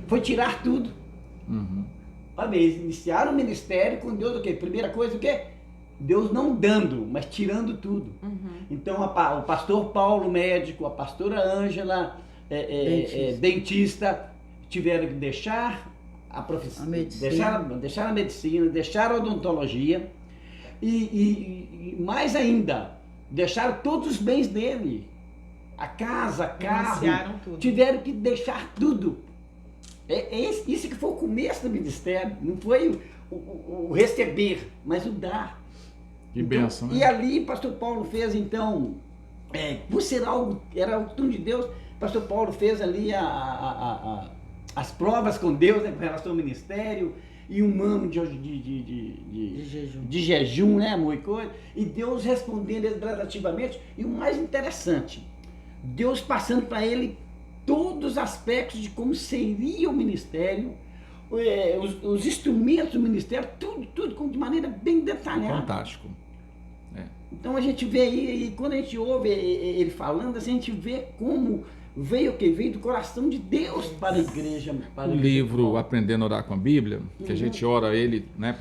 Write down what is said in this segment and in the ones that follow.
foi tirar tudo. Uhum. Olha bem, eles iniciaram o ministério com Deus o quê? Primeira coisa o quê? Deus não dando, mas tirando tudo. Então o pastor Paulo, médico, a pastora Ângela, dentista, tiveram que deixar a profissão, deixar a medicina, deixar a odontologia e mais ainda, deixaram todos os bens dele, a casa, carro, tiveram que deixar tudo. Isso que foi o começo do ministério, não foi o receber, mas o dar. Que bênção, né? E ali, pastor Paulo fez, então, por ser algo, era o tom de Deus, pastor Paulo fez ali as provas com Deus, né, com relação ao ministério, e um ano de jejum, né, amor, e coisa, e Deus respondendo ele gradativamente, e o mais interessante, Deus passando para ele todos os aspectos de como seria o ministério, os instrumentos do ministério, tudo de maneira bem detalhada. Fantástico. Então a gente vê aí, e quando a gente ouve ele falando, assim, a gente vê como veio o que? Veio do coração de Deus para a igreja. O livro Aprendendo a Orar com a Bíblia, que a gente ora ele, né,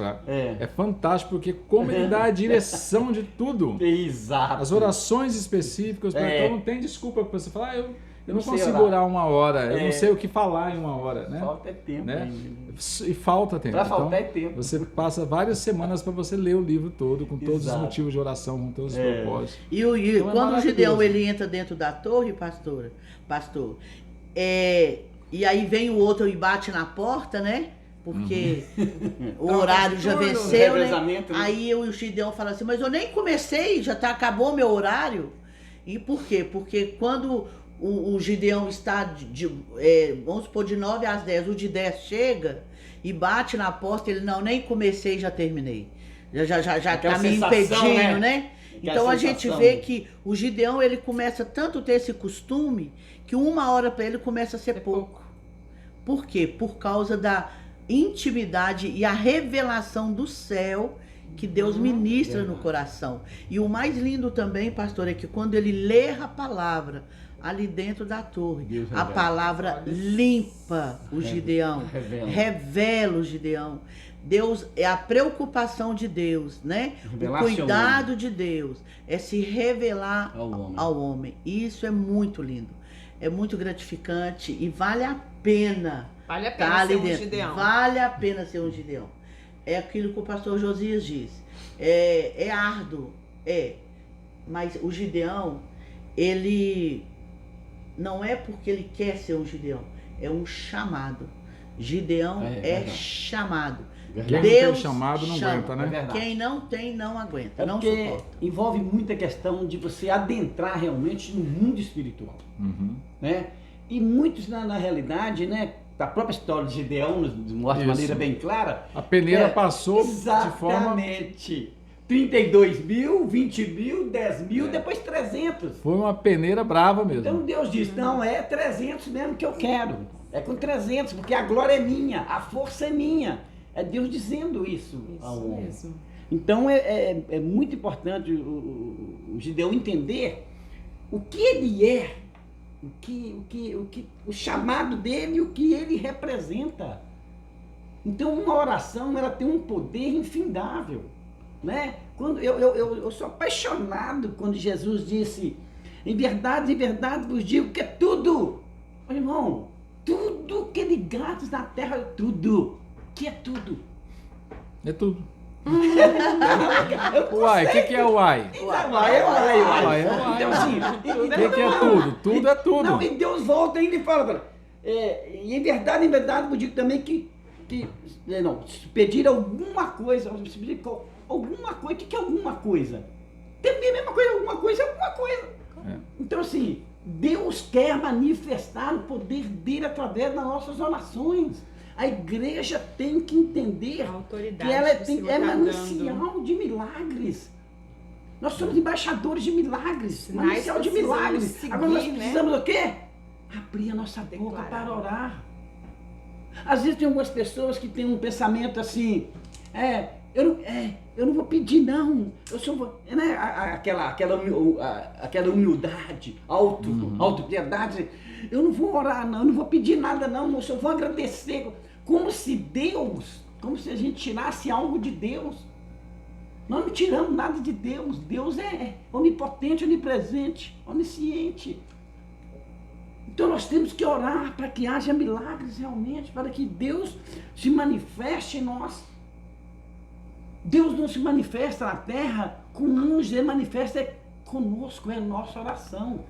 é fantástico, porque como ele dá a direção de tudo. Exato. As orações específicas, então não tem desculpa para você falar, eu não consigo orar uma hora, eu não sei o que falar em uma hora, né? Falta tempo, né? E falta tempo. Para faltar então, tempo. Você passa várias semanas para você ler o livro todo, com todos os motivos de oração, com todos os propósitos. E quando o Gideão ele entra dentro da torre, pastor, e aí vem o outro e bate na porta, né? Porque o horário já venceu, né? Aí o Gideão fala assim, mas eu nem comecei, acabou meu horário. E por quê? Porque quando o Gideão está, vamos supor, de 9 às 10, o de 10 chega e bate na porta, ele não, nem comecei, já terminei. Já tá me impedindo, né? Então a gente vê que o Gideão, ele começa tanto a ter esse costume, que 1 hora para ele começa a ser pouco. Por quê? Por causa da intimidade e a revelação do céu que Deus ministra no coração. E o mais lindo também, pastor, é que quando ele lê a palavra ali dentro da torre, a palavra limpa o Gideão, revela o Gideão. Deus, é a preocupação de Deus, né? O cuidado de Deus é se revelar ao homem. E isso é muito lindo, é muito gratificante e vale a pena. Vale a pena ser um Gideão. Vale a pena ser um Gideão. É aquilo que o pastor Josias disse. É árduo, mas o Gideão, ele não é porque ele quer ser um Gideão, é um chamado. Gideão chamado. Quem Deus não tem chamado não aguenta, né? Quem não tem, não aguenta, não porque suporta. Envolve muita questão de você adentrar realmente no mundo espiritual. Né? E muitos, na realidade, né? A própria história de Gideão nos mostra de maneira bem clara. A peneira passou de forma... Exatamente. 32 mil, 20 mil, 10 mil, depois 300. Foi uma peneira brava mesmo. Então Deus diz, não, é 300 mesmo que eu quero. É com 300, porque a glória é minha, a força é minha. É Deus dizendo isso ao homem. Mesmo. Então é muito importante o Gideão entender o que ele é, o chamado dele, o que ele representa. Então uma oração, ela tem um poder infindável, né? Quando eu sou apaixonado quando Jesus disse, em verdade vos digo que é tudo, meu irmão, tudo que ligados na terra, tudo, que é tudo. É tudo. Uai, o que é uai? Uai. Então assim, o que é tudo? Tudo é tudo. Não, e Deus volta ainda e fala, e em verdade vos digo também que se pedir alguma coisa, o que é alguma coisa? Também a mesma coisa, alguma coisa é alguma coisa. Então assim, Deus quer manifestar o poder dele através das nossas orações. A igreja tem que entender que ela é manancial de milagres. Nós somos embaixadores de milagres, manancial de milagres. Agora nós precisamos o quê? Abrir a nossa boca para orar. Às vezes tem algumas pessoas que têm um pensamento assim, eu não vou pedir não, eu só vou, né? Aquela humildade, autopiedade. eu não vou orar não, eu não vou pedir nada não, moço, eu vou agradecer. Como se a gente tirasse algo de Deus. Nós não tiramos nada de Deus. Deus é onipotente, onipresente, onisciente. Então nós temos que orar para que haja milagres realmente, para que Deus se manifeste em nós. Deus não se manifesta na terra com anjos, Ele manifesta conosco, é a nossa oração.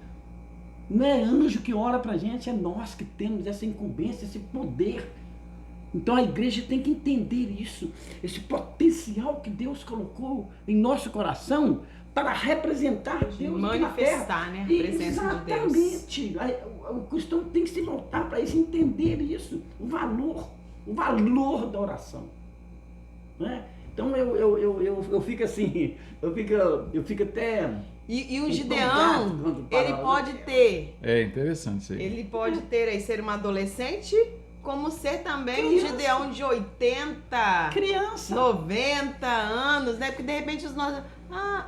Não é anjo que ora para a gente, é nós que temos essa incumbência, esse poder. Então a igreja tem que entender isso, esse potencial que Deus colocou em nosso coração para representar Deus manifestar, né, a presença de Deus. Exatamente. O cristão tem que se voltar para isso, entender isso, o valor da oração, né? Então eu fico assim, eu fico até... E o Gideão, ele pode ter... É interessante isso aí. Ele pode ter aí, ser uma adolescente, como ser também um Gideão de 80, criança, 90 anos, né? Porque de repente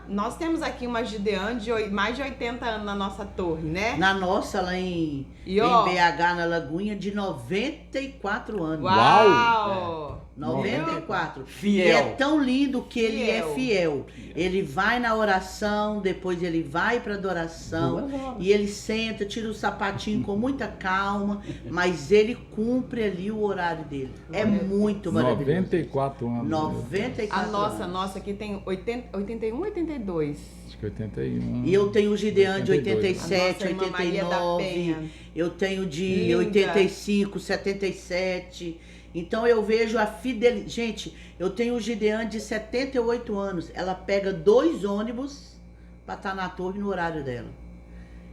nós temos aqui uma Gideão de mais de 80 anos na nossa torre, né? Na nossa, lá em BH, na Lagoinha, de 94 anos. Uau! 94. Fiel. E é tão lindo que ele é fiel. Ele vai na oração, depois ele vai para adoração, e ele senta, tira o sapatinho com muita calma, mas ele cumpre ali o horário dele. É muito maravilhoso. 94 anos. 94 A nossa aqui tem 81, 82. Acho que 81. E eu tenho o Gideão de 87, a nossa 89. Eu tenho de Linda. 85, 77. Então eu vejo a fidelidade. Gente, eu tenho o Gideão de 78 anos. Ela pega 2 ônibus para estar na torre no horário dela.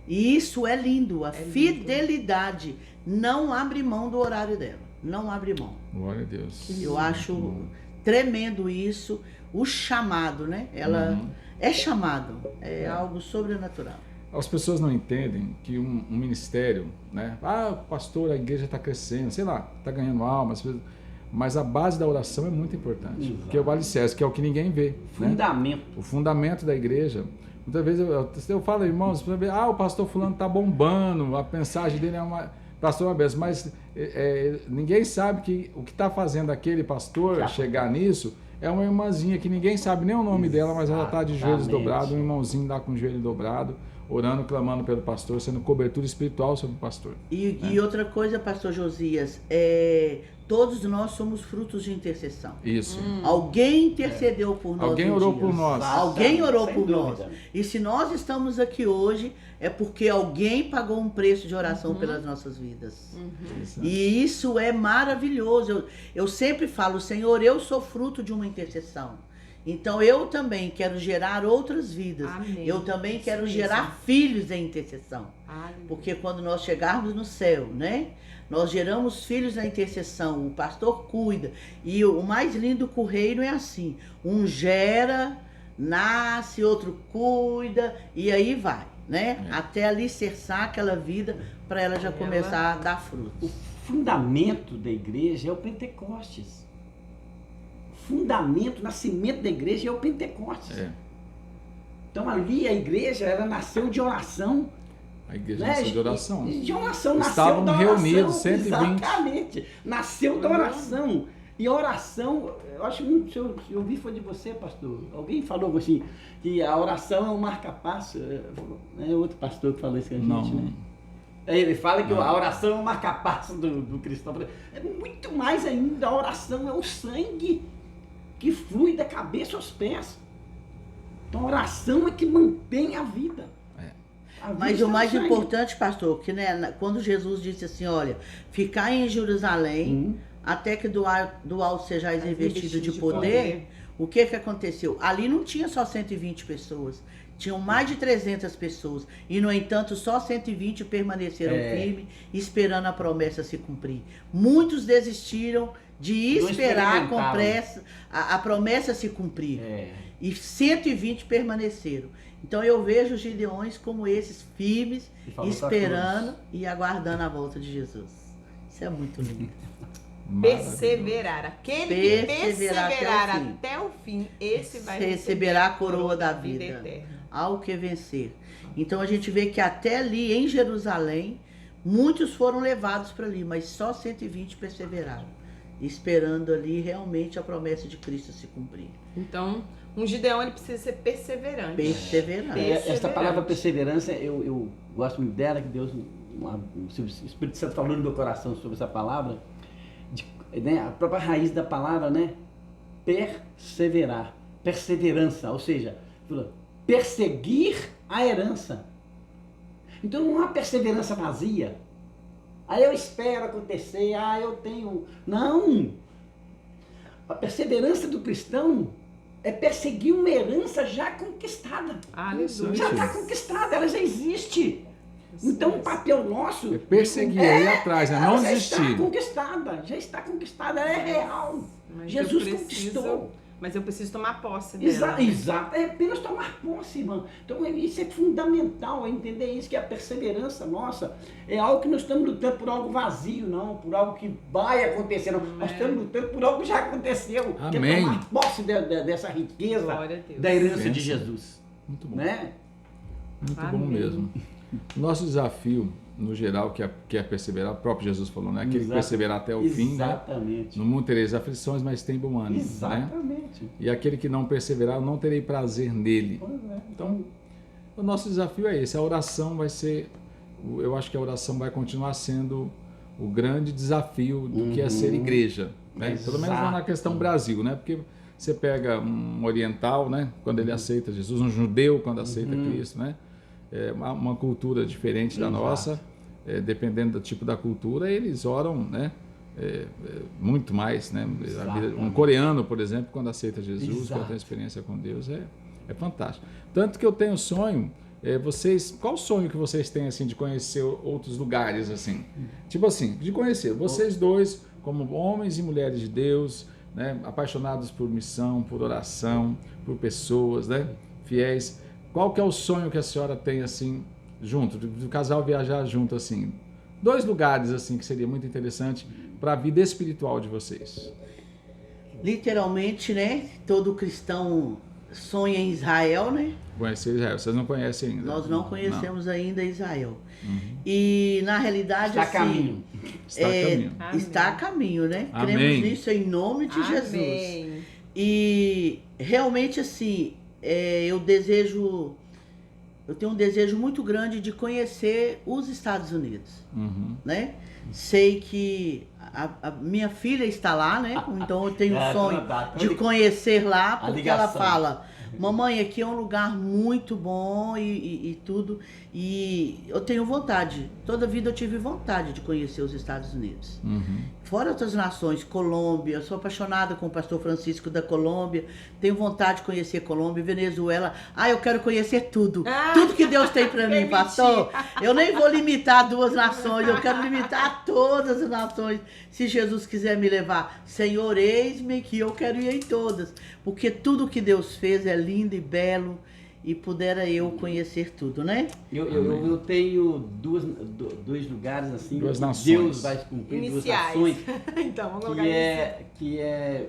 E isso é lindo. A fidelidade não abre mão do horário dela. Não abre mão. Glória a Deus. Eu acho tremendo isso. O chamado, né? Ela é chamado. É algo sobrenatural. As pessoas não entendem que um ministério, né? Pastor, a igreja está crescendo, sei lá, está ganhando almas, mas a base da oração é muito importante. Exato. Porque é o alicerce, que é o que ninguém vê. Fundamento. Né? O fundamento da igreja. Muitas vezes eu falo, irmãos, o pastor fulano está bombando, a mensagem dele é uma... Pastor Abesso, mas ninguém sabe que o que está fazendo aquele pastor chegar nisso é uma irmãzinha que ninguém sabe nem o nome dela, mas ela está de joelhos dobrados, um irmãozinho lá com o joelho dobrado, orando, clamando pelo pastor, sendo cobertura espiritual sobre o pastor. E outra coisa, pastor Josias, todos nós somos frutos de intercessão. Isso. Alguém intercedeu por nós. Alguém orou por nós. Alguém orou Sem por dúvida. nós. E se nós estamos aqui hoje, é porque alguém pagou um preço de oração pelas nossas vidas. E isso é maravilhoso. Eu sempre falo, Senhor, eu sou fruto de uma intercessão. Então eu também quero gerar outras vidas. Amém. Eu também quero Isso gerar filhos em intercessão. Aleluia. Porque quando nós chegarmos no céu, né? Nós geramos filhos na intercessão, o pastor cuida. E o mais lindo com o reino é assim: um gera, nasce, outro cuida, e aí vai, né? Até alicerçar aquela vida para ela já começar a dar frutos. O fundamento da igreja é o Pentecostes. O fundamento, o nascimento da igreja é o Pentecostes. Então ali a igreja, ela nasceu de oração. A igreja nasceu de oração. De oração, nasceu Estavam da oração. reunidos, 120. Exatamente. Nasceu da oração. E a oração, eu acho que se eu ouvi foi de você, pastor. Alguém falou assim, que a oração é um marca-passo. É outro pastor que falou isso com a gente, né? Ele fala que a oração é um marca-passo do cristão. É muito mais ainda, a oração é o sangue que flui da cabeça aos pés. Então a oração é que mantém a vida. Mas o mais importante, pastor, que né, quando Jesus disse assim, olha, ficar em Jerusalém, até que do alto sejais revestido de poder, o que aconteceu? Ali não tinha só 120 pessoas, tinham mais de 300 pessoas, e no entanto só 120 permaneceram firmes, esperando a promessa se cumprir. Muitos desistiram de esperar a promessa se cumprir, e 120 permaneceram. Então eu vejo os Gideões como esses firmes, esperando e aguardando a volta de Jesus. Isso é muito lindo. Perseverar. Aquele que perseverar até o fim, esse vai receberá a coroa da vida. Ao que vencer. Então a gente vê que até ali em Jerusalém, Muitos foram levados para ali, mas só 120 perseveraram, esperando ali realmente a promessa de Cristo se cumprir. Então, um Gideão ele precisa ser perseverante. Perseverante. Essa palavra perseverança, eu gosto muito dela, que Deus, o Espírito Santo falou no meu coração sobre essa palavra, né, a própria raiz da palavra, né? Perseverar, perseverança, ou seja, perseguir a herança. Então não há perseverança vazia. Aí eu espero acontecer, eu tenho... Não! A perseverança do cristão é perseguir uma herança já conquistada. Aleluia. Já está conquistada, ela já existe. Então o papel nosso... É perseguir, ir atrás, né? Não desistir. Já está conquistada, ela é real. Mas Jesus conquistou. Mas eu preciso tomar posse dela. Exato, é apenas tomar posse, irmão. Então isso é fundamental, entender isso, que a perseverança nossa é algo que nós estamos lutando por algo vazio, não, por algo que vai acontecer, não. Nós estamos lutando por algo que já aconteceu. Amém. Que é tomar posse dessa riqueza da herança de Jesus. Muito bom. Né? Muito Amém. bom mesmo. Nosso desafio, no geral, que é perseverar, o próprio Jesus falou, né? Aquele que perseverar até o fim, né? Exatamente. No mundo tereis aflições, mas tem bom ânimo. Exatamente. Né? E aquele que não perseverar, eu não terei prazer nele. Pois é. Então, o nosso desafio é esse. A oração vai ser, eu acho que a oração vai continuar sendo o grande desafio do que é ser igreja. Né? Pelo menos lá na questão Brasil, né? Porque você pega um oriental, né? Quando ele aceita Jesus, um judeu quando aceita Cristo, né? É uma cultura diferente da nossa, dependendo do tipo da cultura, eles oram, né? Muito mais, né? Um coreano, por exemplo, quando aceita Jesus, quando tem uma experiência com Deus, é fantástico. Tanto que eu tenho sonho, qual o sonho que vocês têm assim de conhecer outros lugares assim? Tipo assim, de conhecer vocês dois como homens e mulheres de Deus, né? Apaixonados por missão, por oração, por pessoas, né? Fiéis. Qual que é o sonho que a senhora tem assim junto, do casal viajar junto assim? 2 lugares assim que seria muito interessante para a vida espiritual de vocês. Literalmente, né? Todo cristão sonha em Israel, né? Conhecer Israel. Vocês não conhecem ainda? Nós não conhecemos ainda Israel. E na realidade Está a assim, caminho. Está a caminho. está a caminho, né? Amém. Cremos nisso em nome de Jesus. Amém. E realmente assim, eu tenho um desejo muito grande de conhecer os Estados Unidos, né? Sei que a minha filha está lá, né? Então eu tenho um sonho de conhecer lá, porque ela fala: mamãe, aqui é um lugar muito bom e tudo. E eu tenho vontade, toda a vida eu tive vontade de conhecer os Estados Unidos. Fora outras nações, Colômbia, eu sou apaixonada com o pastor Francisco da Colômbia, tenho vontade de conhecer Colômbia, Venezuela. Eu quero conhecer tudo. Tudo que Deus tem para mim, pastor. Eu nem vou limitar 2 nações, eu quero limitar todas as nações, se Jesus quiser me levar. Senhor, eis-me que eu quero ir em todas, porque tudo que Deus fez é lindo e belo, e pudera eu conhecer tudo, né? Eu tenho 2 lugares assim, 2 nações. Deus vai cumprir Iniciais. 2 nações, Então, vamos colocar iniciais. que é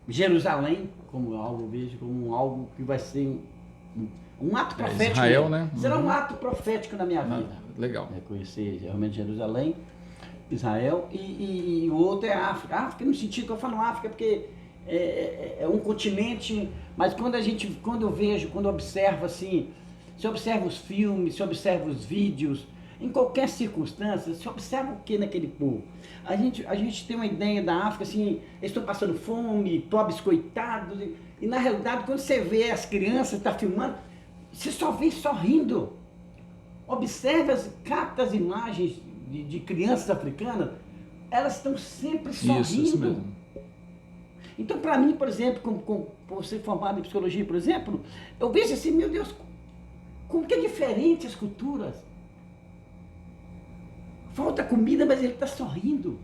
Jerusalém, como algo, eu vejo como algo que vai ser um ato profético. Israel, né? Será um ato profético na minha vida. Legal. Conhecer realmente Jerusalém, Israel, e o outro é a África. A África no sentido que eu falo África porque é um continente, mas quando eu vejo, quando eu observo assim, se observa os filmes, se observa os vídeos, em qualquer circunstância, se observa o que naquele povo. A gente tem uma ideia da África assim, eles estão passando fome, pobres coitados, e na realidade quando você vê as crianças, está filmando, você só vê sorrindo. Observe, capta as imagens de crianças africanas, elas estão sempre sorrindo. Isso mesmo. Então, para mim, por exemplo, por ser formado em psicologia, por exemplo, eu vejo assim, meu Deus, como que é diferente as culturas. Falta comida, mas ele está sorrindo.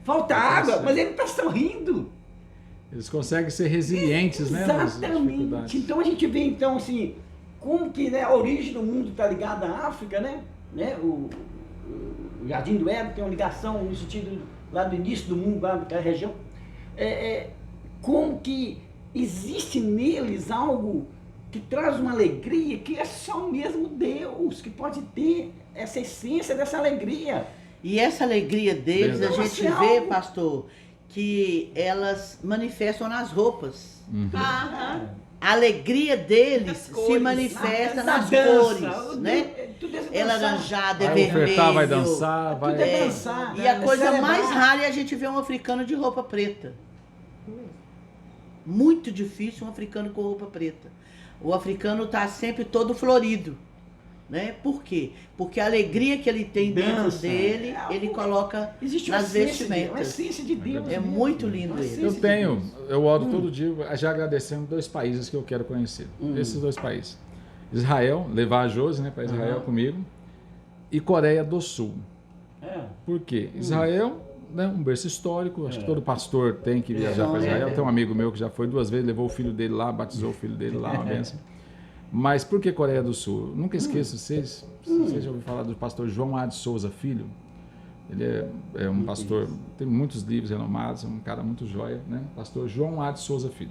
Falta água, mas ele está sorrindo. Eles conseguem ser resilientes, né? Exatamente. Então a gente vê então assim, como que, né, a origem do mundo está ligada à África, né? O Jardim do Éden tem uma ligação no sentido lá do início do mundo, lá naquela região. Como que existe neles algo que traz uma alegria que é só mesmo Deus que pode ter. essa essência dessa alegria. E essa alegria deles, a gente Nossa, vê, algo. pastor, que elas manifestam nas roupas. Aham. A alegria deles Nas se cores, manifesta Na nas dança, cores, né? Tudo é É dançar. laranjada, é Vai vermelho. ofertar, vai dançar, vai... Tudo é dançar. E a né? coisa Celebrar. mais rara é a gente ver um africano de roupa preta. Muito difícil um africano com roupa preta. O africano está sempre todo florido. Né? Por quê? Porque a alegria que ele tem dentro Dança. dele, ele coloca Existe uma nas essência, uma vestimentas. essência de Deus. É mesmo. muito lindo Uma ele. essência Eu de tenho, Deus. eu oro todo dia já agradecendo 2 países que eu quero conhecer. Esses 2 países. Israel, levar a Josi, né, para Israel comigo, e Coreia do Sul. É. Por quê? Israel, né, um berço histórico, acho que todo pastor tem que viajar para Israel. Tem um amigo meu que já foi 2 vezes, levou o filho dele lá, batizou o filho dele lá, uma benção. Mas por que Coreia do Sul? Nunca esqueço, vocês já ouviram falar do pastor João A. de Souza Filho? Ele é um pastor, tem muitos livros renomados, é um cara muito joia, né? Pastor João A. de Souza Filho.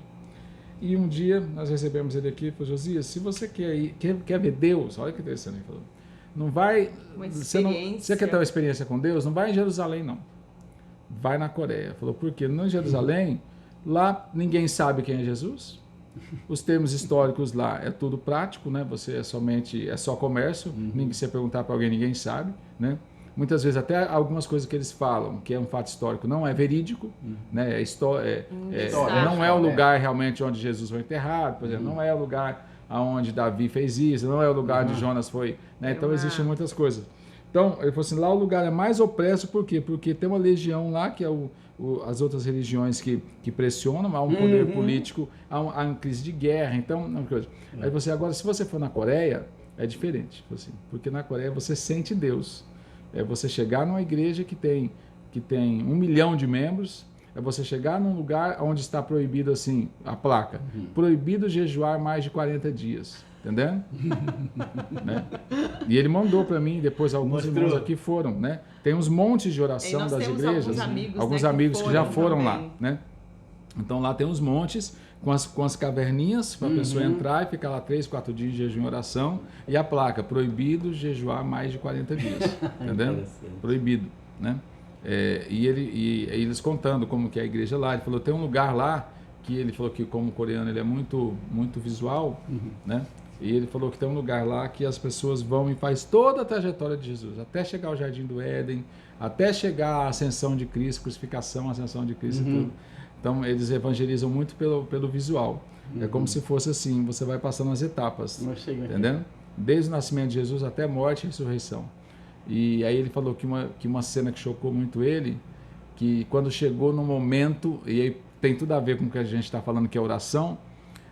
E um dia nós recebemos ele aqui e falou: Josias, se você quer ver Deus, olha que interessante, ele falou, não vai, Uma você quer ter uma experiência com Deus, não vai em Jerusalém não, vai na Coreia. Falou, por quê? Não em Jerusalém, lá ninguém sabe quem é Jesus, os termos históricos lá é tudo prático, né? Você é só comércio, ninguém, se perguntar para alguém, ninguém sabe, né? Muitas vezes até algumas coisas que eles falam, que é um fato histórico, não é verídico, né? Não é o lugar realmente onde Jesus foi enterrado, por exemplo, não é o lugar onde Davi fez isso, não é o lugar onde Jonas foi, né? Então existem muitas coisas. Então, ele falou assim, lá o lugar é mais opresso, por quê? Porque tem uma legião lá, que é as outras religiões que pressionam, há um poder político, há uma crise de guerra, então, uma coisa. Aí você, agora, se você for na Coreia, é diferente, assim, porque na Coreia você sente Deus. É você chegar numa igreja que tem 1 milhão de membros, é você chegar num lugar onde está proibido, assim, a placa, proibido jejuar mais de 40 dias, entendendo? Né? E ele mandou para mim, depois alguns irmãos aqui foram, né? Tem uns montes de oração das igrejas, alguns amigos que já foram lá, né? Então lá tem uns montes com as caverninhas para a pessoa entrar e ficar lá 3, 4 dias de jejum e oração, e a placa, proibido jejuar mais de 40 dias, entendendo? Proibido, né? E eles contando como que é a igreja lá, ele falou, tem um lugar lá, que ele falou que como coreano ele é muito, muito visual, né? E ele falou que tem um lugar lá que as pessoas vão e faz toda a trajetória de Jesus, até chegar ao Jardim do Éden, até chegar à ascensão de Cristo, crucificação, ascensão de Cristo e tudo. Então, eles evangelizam muito pelo visual. É como se fosse assim, você vai passando as etapas, entendendo? Desde o nascimento de Jesus até a morte e ressurreição. E aí ele falou que uma cena que chocou muito ele, que quando chegou no momento, e aí tem tudo a ver com o que a gente está falando, que é oração,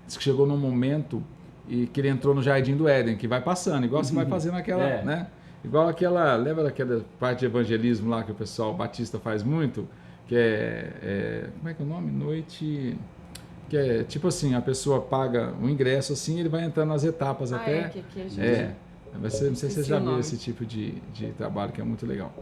diz que chegou num momento e que ele entrou no Jardim do Éden, que vai passando, igual você vai fazendo aquela, né? Igual aquela, lembra daquela parte de evangelismo lá que o pessoal batista faz muito? Que como é que é o nome? Noite... Que é tipo assim, a pessoa paga um ingresso assim, ele vai entrando nas etapas até... Não sei se você já viu esse tipo de trabalho, que é muito legal.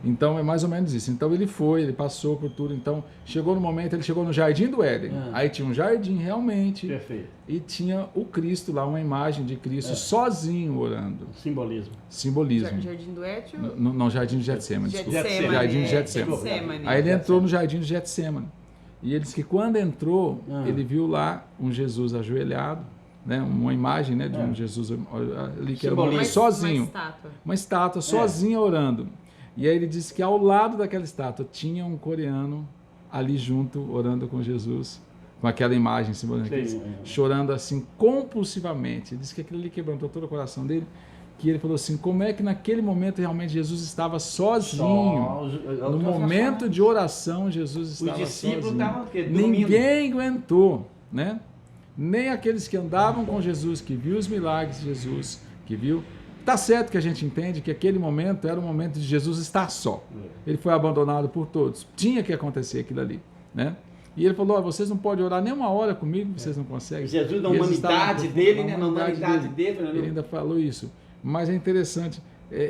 Então é mais ou menos isso. Então ele passou por tudo. Então chegou no momento, ele chegou no Jardim do Éden. Aí tinha um jardim realmente. Perfeito. E tinha o Cristo lá, uma imagem de Cristo sozinho orando. Simbolismo. Jardim do Éden? Não, Jardim de Getsemane, desculpa. Getsemane, Jardim de Getsemane. Aí ele entrou no Jardim de Getsemane. E ele disse que quando entrou, ele viu lá um Jesus ajoelhado, né, uma imagem, né, de um Jesus ali que era sozinho, uma estátua sozinha orando. E aí ele disse que ao lado daquela estátua tinha um coreano ali junto orando com Jesus, com aquela imagem simbólica, chorando assim compulsivamente. Ele disse que aquilo ali quebrantou todo o coração dele, que ele falou assim, como é que naquele momento realmente Jesus estava sozinho, no momento de oração Jesus estava sozinho, ninguém aguentou, né? Nem aqueles que andavam com Jesus, que viu os milagres de Jesus, que viu... Tá certo que a gente entende que aquele momento era o momento de Jesus estar só. Ele foi abandonado por todos. Tinha que acontecer aquilo ali, né? E ele falou, vocês não podem orar nem uma hora comigo, vocês não conseguem. Jesus, na humanidade dele, né? Na humanidade dele. Ele ainda falou isso. Mas é interessante.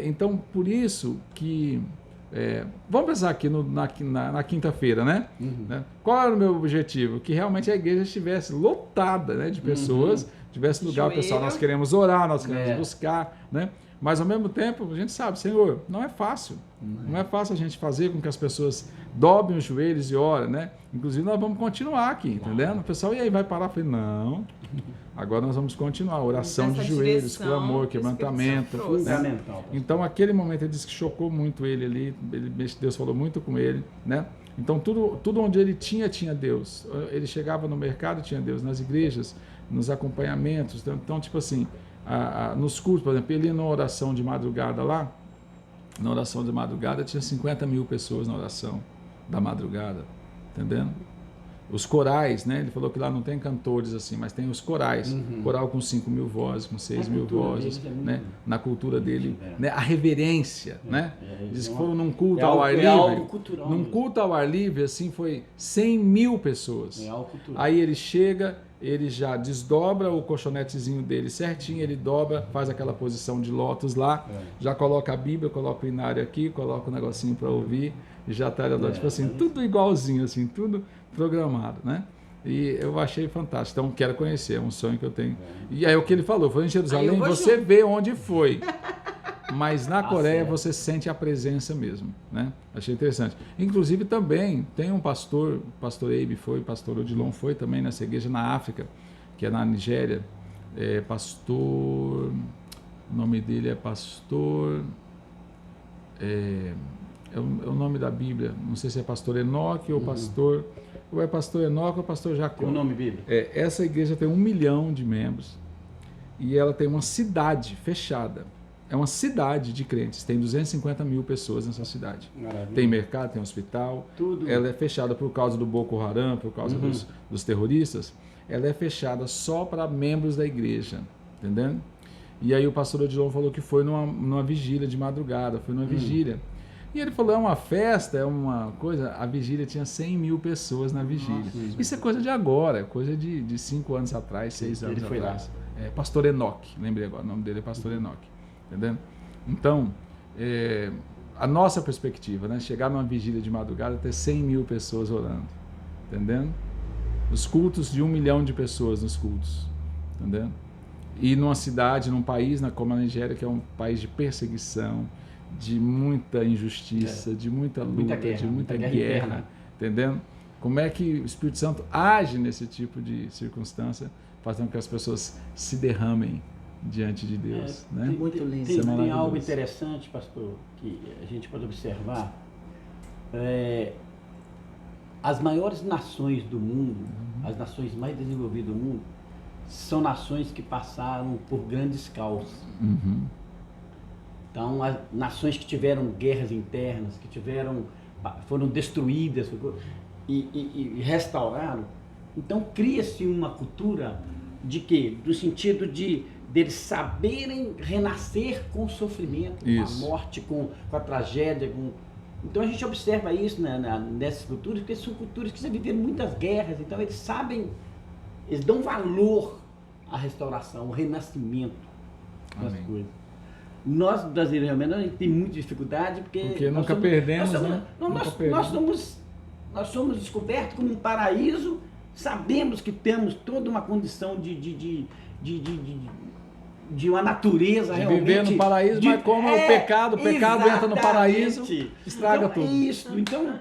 Então, por isso que... vamos pensar aqui na quinta-feira, né? Né? Qual era o meu objetivo? Que realmente a igreja estivesse lotada, né, de pessoas, tivesse lugar para o pessoal. Nós queremos orar, nós queremos buscar, né? Mas ao mesmo tempo, a gente sabe, Senhor, não é fácil. Não é fácil a gente fazer com que as pessoas dobrem os joelhos e orem, né? Inclusive, nós vamos continuar aqui, entendendo? O pessoal, e aí, vai parar? Eu falei, não. Agora nós vamos continuar. Oração de joelhos, clamor, quebrantamento. Né? Fundamental. Então, aquele momento, ele disse que chocou muito ele ali. Deus falou muito com ele, né? Então, tudo onde ele tinha Deus. Ele chegava no mercado, tinha Deus. Nas igrejas, nos acompanhamentos. Então, tipo assim, nos cultos, por exemplo, ele ia numa oração de madrugada lá. Na oração de madrugada, tinha 50 mil pessoas na oração da madrugada. Entendendo? Os corais, né? Ele falou que lá não tem cantores assim, mas tem os corais. Coral com 5 mil vozes, com 6 mil vozes, né? Na cultura dele, né? A reverência, né? Diz que foram num culto ao ar livre. Num culto ao ar livre, assim, foi 100 mil pessoas. Aí ele chega, ele já desdobra o colchonetezinho dele certinho, ele dobra, faz aquela posição de lótus lá, já coloca a Bíblia, coloca o inário aqui, coloca o negocinho para ouvir, e já tá, tipo assim, tudo igualzinho, assim, tudo programado, né? E eu achei fantástico. Então, quero conhecer, é um sonho que eu tenho. E aí, o que ele falou, foi em Jerusalém, você vê onde foi. Mas na Coreia, você sente a presença mesmo, né? Achei interessante. Inclusive, também, tem um pastor, o pastor Eibe foi, o pastor Odilon foi também nessa igreja na África, que é na Nigéria. O nome dele é pastor... É o nome da Bíblia, não sei se é pastor Enoque ou pastor... Ou é pastor Enoque ou pastor Jacó. O nome bíblico. Essa igreja tem 1 milhão de membros e ela tem uma cidade fechada. É uma cidade de crentes, tem 250 mil pessoas nessa cidade. Maravilha. Tem mercado, tem hospital. Tudo. Ela é fechada por causa do Boko Haram, por causa dos terroristas. Ela é fechada só para membros da igreja, entendendo? E aí o pastor Odilon falou que foi numa vigília de madrugada, foi numa vigília. E ele falou, é uma festa, é uma coisa... A vigília tinha 100 mil pessoas na vigília. Nossa, isso é coisa de agora, coisa de 5 anos atrás, 6 anos atrás. Pastor Enoque, lembrei agora, o nome dele é pastor Enoque. Entendendo? Então, a nossa perspectiva, né? Chegar numa vigília de madrugada, ter 100 mil pessoas orando. Entendendo? Os cultos de 1 milhão de pessoas nos cultos. Entendendo? E numa cidade, num país como a Nigéria, que é um país de perseguição, de muita injustiça, de muita luta, de muita guerra, entendendo? Como é que o Espírito Santo age nesse tipo de circunstância, fazendo com que as pessoas se derramem diante de Deus, né? Muito lindo. Tem algo interessante, pastor, que a gente pode observar. As maiores nações do mundo, as nações mais desenvolvidas do mundo, são nações que passaram por grandes caos. Então, as nações que tiveram guerras internas, foram destruídas e restauraram, então cria-se uma cultura de quê? Do sentido de deles saberem renascer com o sofrimento, com a morte, com a tragédia. Então a gente observa isso nessas culturas, porque são culturas que já viveram muitas guerras, então eles sabem, eles dão valor à restauração, ao renascimento das coisas. Nós, brasileiros, realmente, a gente tem muita dificuldade, porque nunca perdemos, né? Nós somos descobertos como um paraíso, sabemos que temos toda uma condição de uma natureza realmente... Viver no paraíso, mas como o pecado entra no paraíso, estraga tudo. Isso, então,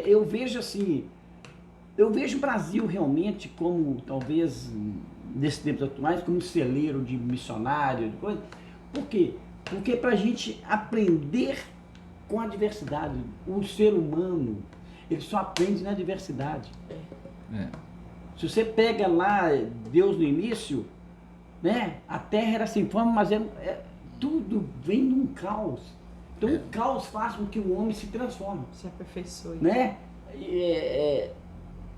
eu vejo assim, o Brasil realmente como, talvez, nesses tempos atuais, como um celeiro de missionário, de coisa. Por quê? Porque para a gente aprender com a diversidade, o ser humano, ele só aprende na diversidade. Se você pega lá Deus no início, né? A terra era sem forma, mas tudo vem num caos. Então o caos faz com que o homem se transforme. Se aperfeiçoe. Né?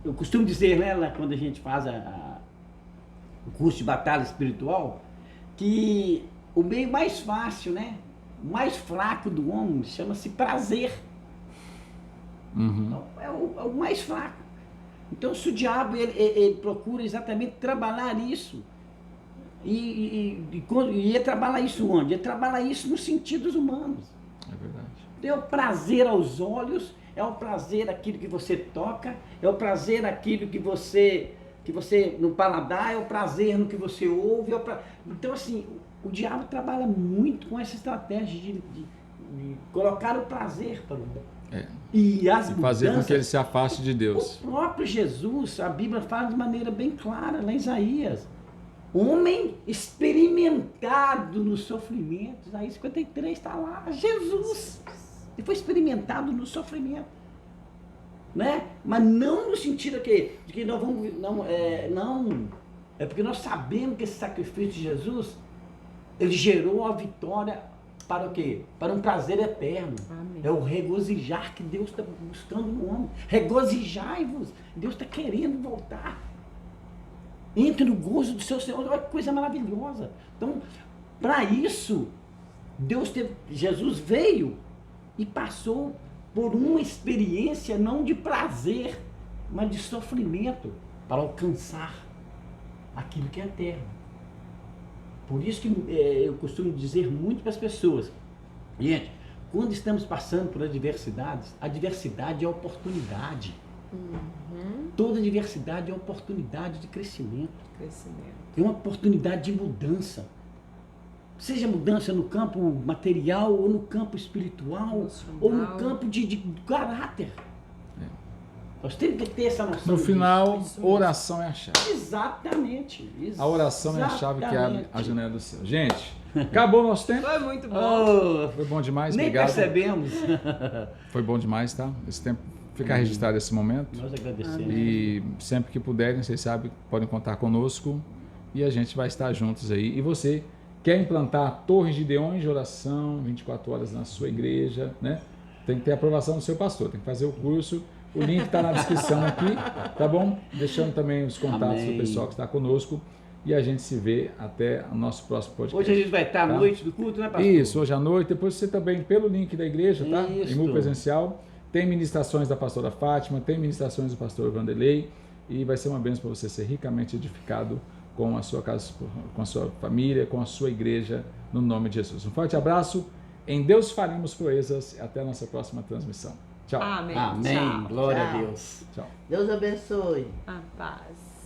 Eu costumo dizer, né, quando a gente faz o curso de batalha espiritual, que o meio mais fácil, né? O mais fraco do homem chama-se prazer. Então, é o mais fraco. Então, se o diabo ele procura exatamente trabalhar isso, e ele trabalha isso onde? Ele trabalha isso nos sentidos humanos. É verdade. É o prazer aos olhos, é o prazer aquilo que você toca, é o prazer aquilo que você que você, no paladar é o prazer no que você ouve. Então, assim, o diabo trabalha muito com essa estratégia de colocar o prazer para o mundo. E as mudanças, fazer com que ele se afaste de Deus. O próprio Jesus, a Bíblia fala de maneira bem clara, lá em Isaías. Homem experimentado no sofrimento. Isaías 53 está lá. Jesus. Ele foi experimentado no sofrimento. Né? Mas não no sentido de que nós vamos... Não, é porque nós sabemos que esse sacrifício de Jesus, ele gerou a vitória para o quê? Para um prazer eterno. Amém. É o regozijar que Deus está buscando no homem. Regozijai-vos. Deus está querendo voltar. Entre no gozo do seu Senhor. Olha que coisa maravilhosa. Então, para isso, Jesus veio e passou por uma experiência não de prazer, mas de sofrimento, para alcançar aquilo que é eterno. Por isso que eu costumo dizer muito para as pessoas, gente, quando estamos passando por adversidades, a adversidade é oportunidade. Toda adversidade é oportunidade de crescimento. É uma oportunidade de mudança. Seja mudança no campo material, ou no campo espiritual, ou no campo de caráter. Nós temos que ter essa noção. No final, oração é a chave. Exatamente. A oração é a chave que abre a janela do céu. Gente, acabou o nosso tempo. Foi muito bom. Foi bom demais, Nem obrigado. percebemos. Foi bom demais, tá? Esse tempo, ficar registrado esse momento. Nós agradecemos. E sempre que puderem, vocês sabem, podem contar conosco. E a gente vai estar juntos aí. E você quer implantar torres de Gideões de oração 24 horas na sua igreja, né? Tem que ter a aprovação do seu pastor, tem que fazer o curso. O link está na descrição aqui, tá bom? Deixando também os contatos do pessoal que está conosco. E a gente se vê até o nosso próximo podcast. Hoje a gente vai estar à noite do culto, né, pastor? Isso, hoje à noite. Depois você também, pelo link da igreja, tá? Em MU presencial. Tem ministrações da pastora Fátima, tem ministrações do pastor Vanderlei. E vai ser uma bênção para você ser ricamente edificado com a sua casa, com a sua família, com a sua igreja, no nome de Jesus. Um forte abraço. Em Deus faremos proezas. Até a nossa próxima transmissão. Tchau. Amém. Amém. Tchau. Glória Tchau. a Deus. Tchau. Deus abençoe. A paz.